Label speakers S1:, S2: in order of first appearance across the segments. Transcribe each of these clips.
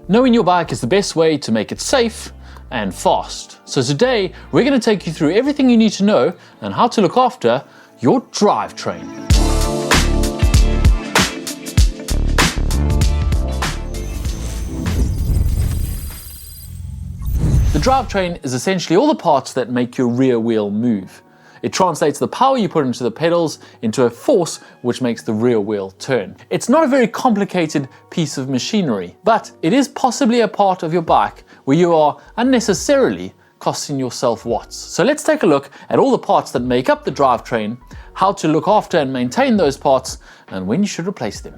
S1: Knowing your bike is the best way to make it safe and fast. So today, we're going to take you through everything you need to know and how to look after your drivetrain. The drivetrain is essentially all the parts that make your rear wheel move. It translates the power you put into the pedals into a force which makes the rear wheel turn. It's not a very complicated piece of machinery, but it is possibly a part of your bike where you are unnecessarily costing yourself watts. So let's take a look at all the parts that make up the drivetrain, how to look after and maintain those parts, and when you should replace them.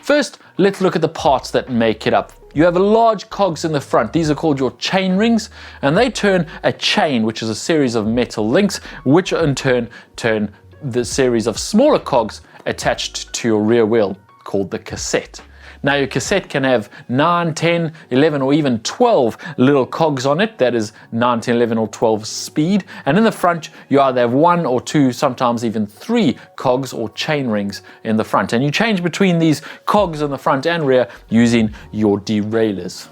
S1: First, let's look at the parts that make it up. You have a large cogs in the front. These are called your chain rings, and they turn a chain, which is a series of metal links, which in turn turn the series of smaller cogs attached to your rear wheel, called the cassette. Now your cassette can have 9, 10, 11 or even 12 little cogs on it, that is 9, 10, 11 or 12 speed. And in the front you either have 1 or 2, sometimes even 3 cogs or chain rings in the front. And you change between these cogs in the front and rear using your derailleurs.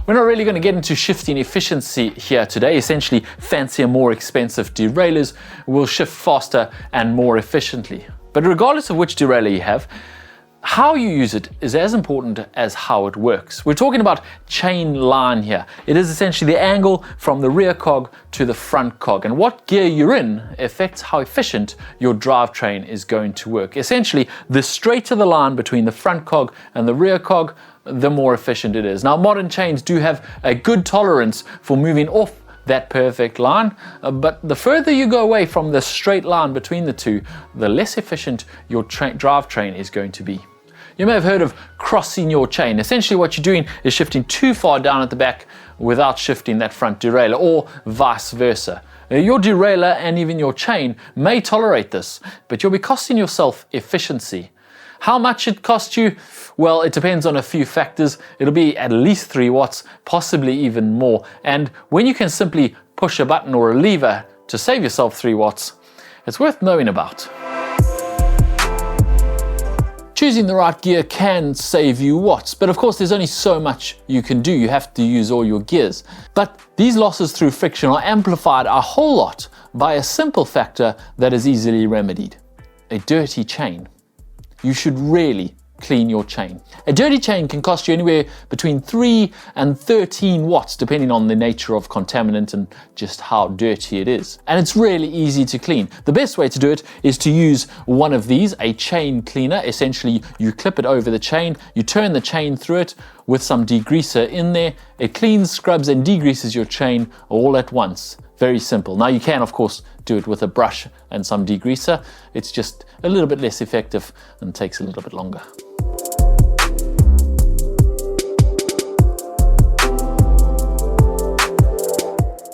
S1: We're not really going to get into shifting efficiency here today. Essentially, fancier, more expensive derailleurs will shift faster and more efficiently. But regardless of which derailleur you have, how you use it is as important as how it works. We're talking about chain line here. It is essentially the angle from the rear cog to the front cog, and what gear you're in affects how efficient your drivetrain is going to work. Essentially, the straighter the line between the front cog and the rear cog, the more efficient it is. Now, modern chains do have a good tolerance for moving off that perfect line, but the further you go away from the straight line between the two, the less efficient your drivetrain is going to be. You may have heard of crossing your chain. Essentially what you're doing is shifting too far down at the back without shifting that front derailleur, or vice versa. Your derailleur and even your chain may tolerate this, but you'll be costing yourself efficiency. How much it costs you? Well, it depends on a few factors. It'll be at least 3 watts, possibly even more. And when you can simply push a button or a lever to save yourself 3 watts, it's worth knowing about. Choosing the right gear can save you watts, but of course there's only so much you can do. You have to use all your gears. But these losses through friction are amplified a whole lot by a simple factor that is easily remedied: a dirty chain. You should really clean your chain. A dirty chain can cost you anywhere between 3 and 13 watts, depending on the nature of contaminant and just how dirty it is. And it's really easy to clean. The best way to do it is to use one of these, a chain cleaner. Essentially, you clip it over the chain, you turn the chain through it with some degreaser in there. It cleans, scrubs and degreases your chain all at once. Very simple. Now you can of course do it with a brush and some degreaser. It's just a little bit less effective and takes a little bit longer.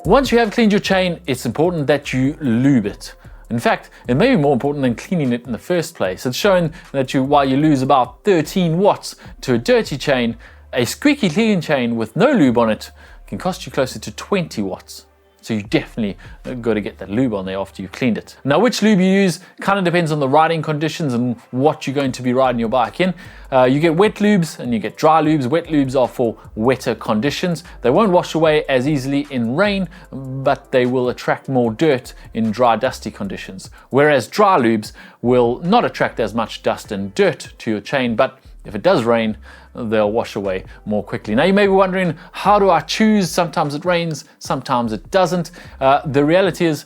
S1: Once you have cleaned your chain, it's important that you lube it. In fact, it may be more important than cleaning it in the first place. It's shown that while you lose about 13 watts to a dirty chain, a squeaky clean chain with no lube on it can cost you closer to 20 watts. So you definitely got to get that lube on there after you've cleaned it. Now, which lube you use kind of depends on the riding conditions and what you're going to be riding your bike in. You get wet lubes and you get dry lubes. Wet lubes are for wetter conditions. They won't wash away as easily in rain, but they will attract more dirt in dry, dusty conditions. Whereas dry lubes will not attract as much dust and dirt to your chain, but if it does rain, they'll wash away more quickly. Now you may be wondering, how do I choose? Sometimes it rains, sometimes it doesn't. The reality is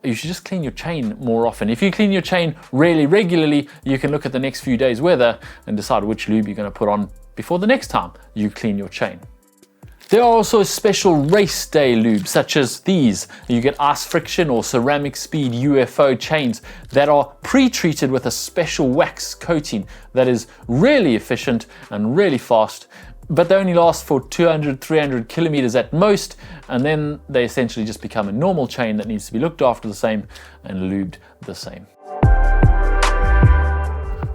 S1: you should just clean your chain more often. If you clean your chain really regularly, you can look at the next few days' weather and decide which lube you're going to put on before the next time you clean your chain. There are also special race day lubes such as these. You get ice friction or ceramic speed UFO chains that are pre-treated with a special wax coating that is really efficient and really fast, but they only last for 200, 300 kilometers at most, and then they essentially just become a normal chain that needs to be looked after the same and lubed the same.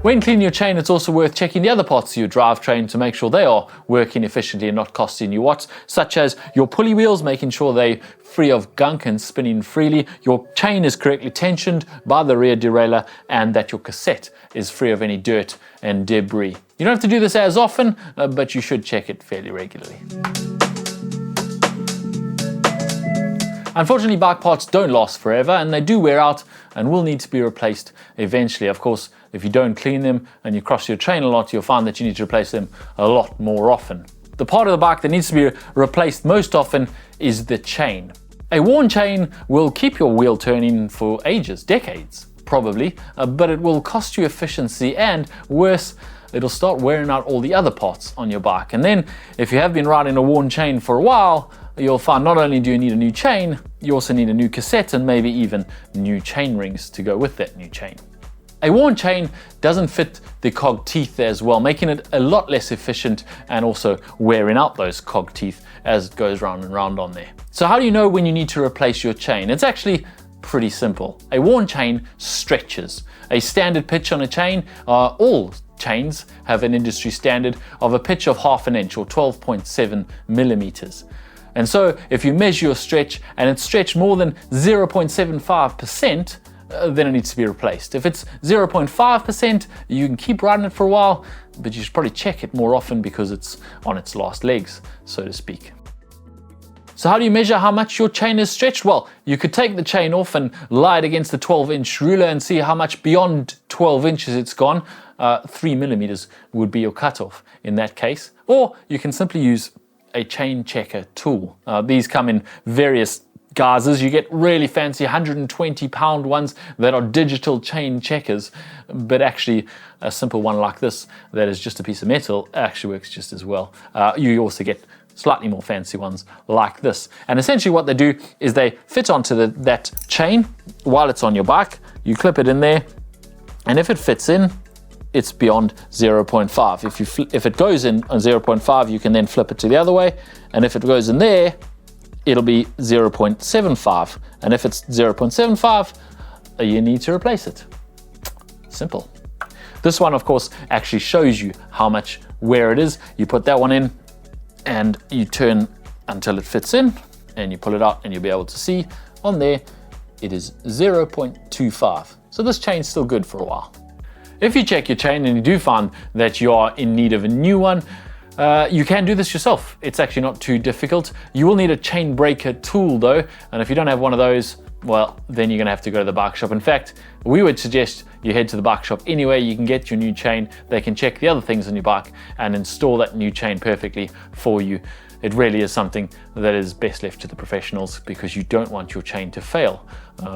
S1: When cleaning your chain, it's also worth checking the other parts of your drivetrain to make sure they are working efficiently and not costing you watts, such as your pulley wheels, making sure they're free of gunk and spinning freely, your chain is correctly tensioned by the rear derailleur, and that your cassette is free of any dirt and debris. You don't have to do this as often, but you should check it fairly regularly. Unfortunately, bike parts don't last forever and they do wear out and will need to be replaced eventually. Of course, if you don't clean them and you cross your chain a lot, you'll find that you need to replace them a lot more often. The part of the bike that needs to be replaced most often is the chain. A worn chain will keep your wheel turning for ages, decades probably, but it will cost you efficiency and worse, it'll start wearing out all the other parts on your bike. And then if you have been riding a worn chain for a while, you'll find not only do you need a new chain, you also need a new cassette and maybe even new chain rings to go with that new chain. A worn chain doesn't fit the cog teeth as well, making it a lot less efficient and also wearing out those cog teeth as it goes round and round on there. So how do you know when you need to replace your chain? It's actually pretty simple. A worn chain stretches. A standard pitch on a chain, all chains have an industry standard of a pitch of 1/2 inch or 12.7 millimeters. And so if you measure your stretch and it's stretched more than 0.75%, then it needs to be replaced. If it's 0.5%, you can keep riding it for a while, but you should probably check it more often because it's on its last legs, so to speak. So how do you measure how much your chain is stretched? Well, you could take the chain off and lie it against the 12-inch ruler and see how much beyond 12 inches it's gone. 3 millimeters would be your cutoff in that case. Or you can simply use a chain checker tool. These come in various guises. You get really fancy 120-pound ones that are digital chain checkers, but actually a simple one like this that is just a piece of metal actually works just as well. You also get slightly more fancy ones like this. And essentially what they do is they fit onto that chain while it's on your bike. You clip it in there, and if it fits in, it's beyond 0.5. If it goes in on 0.5, you can then flip it to the other way, and if it goes in there, it'll be 0.75. And if it's 0.75, you need to replace it. Simple. This one, of course, actually shows you how much wear it is. You put that one in and you turn until it fits in and you pull it out and you'll be able to see on there it is 0.25. So this chain's still good for a while. If you check your chain and you do find that you are in need of a new one, you can do this yourself. It's actually not too difficult. You will need a chain breaker tool though, and if you don't have one of those, well, then you're gonna have to go to the bike shop. In fact, we would suggest you head to the bike shop anyway. You can get your new chain. They can check the other things on your bike and install that new chain perfectly for you. It really is something that is best left to the professionals because you don't want your chain to fail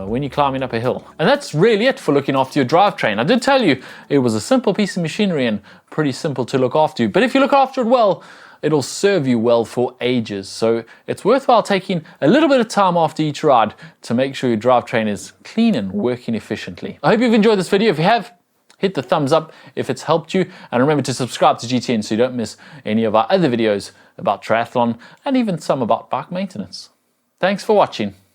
S1: when you're climbing up a hill. And that's really it for looking after your drivetrain. I did tell you it was a simple piece of machinery and pretty simple to look after, but if you look after it well, it'll serve you well for ages. So it's worthwhile taking a little bit of time after each ride to make sure your drivetrain is clean and working efficiently. I hope you've enjoyed this video. If you have, hit the thumbs up if it's helped you, and remember to subscribe to GTN so you don't miss any of our other videos about triathlon and even some about bike maintenance. Thanks for watching.